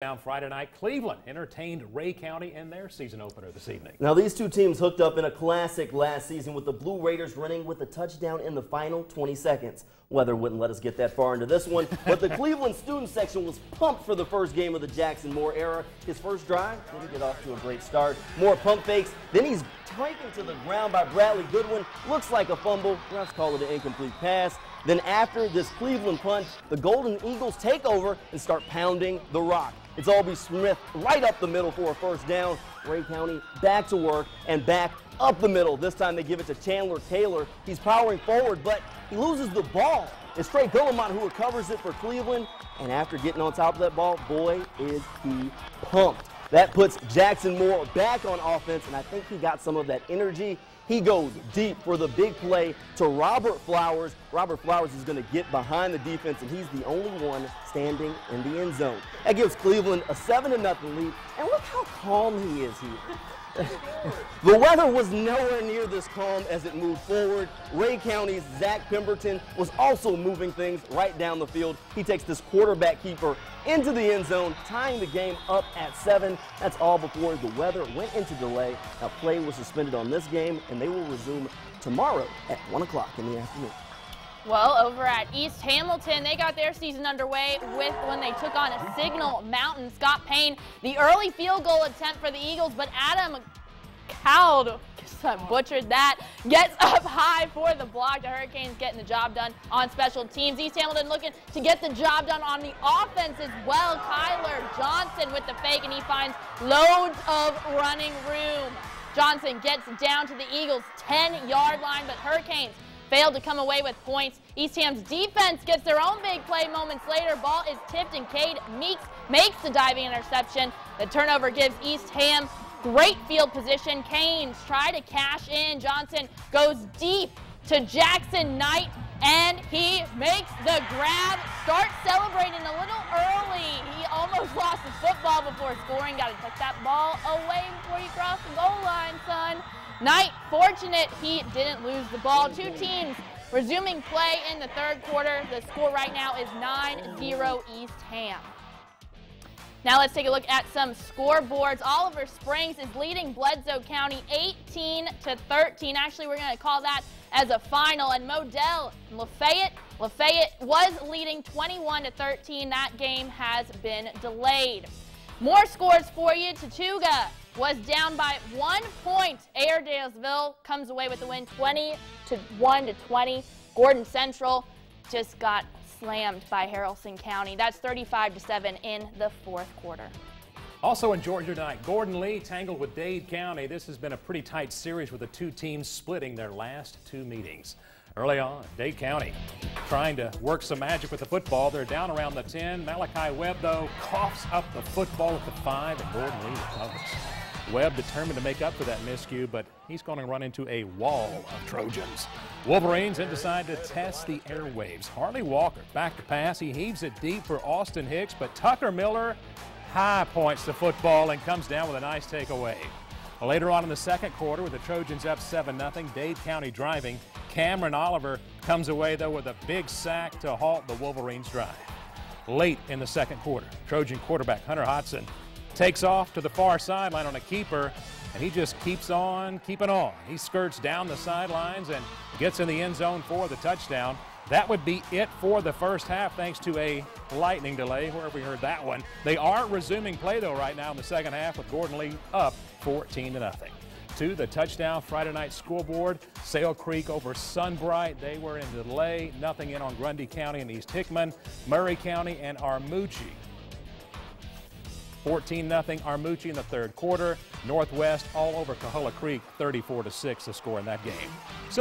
Down Friday night, Cleveland entertained Rhea County in their season opener this evening. Now these two teams hooked up in a classic last season with the Blue Raiders running with a touchdown in the final 20 seconds. Weather wouldn't let us get that far into this one, but the Cleveland student section was pumped for the first game of the Jackson Moore era. His first drive didn't get off to a great start. More pump fakes, then he's taken to the ground by Bradley Goodwin. Looks like a fumble. Refs call it an incomplete pass. Then after this Cleveland punt, the Golden Eagles take over and start pounding the rock. It's Albie Smith right up the middle for a first down. Rhea County back to work and back up the middle. This time they give it to Chandler Taylor. He's powering forward, but he loses the ball. It's Trey Guillemot who recovers it for Cleveland. And after getting on top of that ball, boy, is he pumped. That puts Jackson Moore back on offense, and I think he got some of that energy. He goes deep for the big play to Robert Flowers. Robert Flowers is going to get behind the defense, and he's the only one standing in the end zone. That gives Cleveland a 7-0 lead, and look how calm he is here. The weather was nowhere near this calm as it moved forward. Rhea County's Zach Pemberton was also moving things right down the field. He takes this quarterback keeper into the end zone, tying the game up at 7. That's all before the weather went into delay. Now play was suspended on this game, and they will resume tomorrow at 1 o'clock in the afternoon. Well, over at East Hamilton, they got their season underway when they took on a Signal Mountain. Scott Payne, the early field goal attempt for the Eagles, but Adam Cowd, I butchered that, gets up high for the block. The Hurricanes getting the job done on special teams. East Hamilton looking to get the job done on the offense as well. Kyler Johnson with the fake, and he finds loads of running room. Johnson gets down to the Eagles' 10-yard line, but Hurricanes failed to come away with points. East Ham's defense gets their own big play moments later. Ball is tipped, and Cade Meeks makes the diving interception. The turnover gives East Ham great field position. Canes try to cash in. Johnson goes deep to Jackson Knight, and he makes the grab. Starts celebrating a little early. He almost lost his football before scoring. Got to tuck that ball away before you cross the goal line, son. Knight, fortunate he didn't lose the ball. Two teams resuming play in the third quarter. The score right now is 9-0 East Ham. Now let's take a look at some scoreboards. Oliver Springs is leading Bledsoe County 18-13. Actually, we're going to call that as a final. And Modell and Lafayette was leading 21-13. That game has been delayed. More scores for you. Tortuga was down by 1 point. Airedalesville comes away with the win 21-20. Gordon Central just got slammed by Haralson County. That's 35-7 in the fourth quarter. Also in Georgia tonight, Gordon Lee tangled with Dade County. This has been a pretty tight series with the two teams splitting their last two meetings. Early on, Dade County trying to work some magic with the football. They're down around the 10. Malachi Webb, though, coughs up the football at the 5, and Gordon Lee recovers. Webb determined to make up for that miscue, but he's going to run into a wall of Trojans. Wolverines then decide to test the airwaves. Harley Walker back to pass. He heaves it deep for Austin Hicks, but Tucker Miller high points the football and comes down with a nice takeaway. Later on in the second quarter, with the Trojans up 7-0, Dade County driving. Cameron Oliver comes away, though, with a big sack to halt the Wolverines' drive. Late in the second quarter, Trojan quarterback Hunter Hodson takes off to the far sideline on a keeper, and he just keeps on keeping on. He skirts down the sidelines and gets in the end zone for the touchdown. That would be it for the first half, thanks to a lightning delay, wherever we heard that one. They are resuming play, though, right now in the second half with Gordon Lee up 14-0. To the touchdown Friday night scoreboard, Sale Creek over Sunbright. They were in delay. Nothing in on Grundy County and East Hickman. Murray County and Armucci. 14-0 Armucci in the third quarter. Northwest all over Cahulla Creek, 34-6 the score in that game. So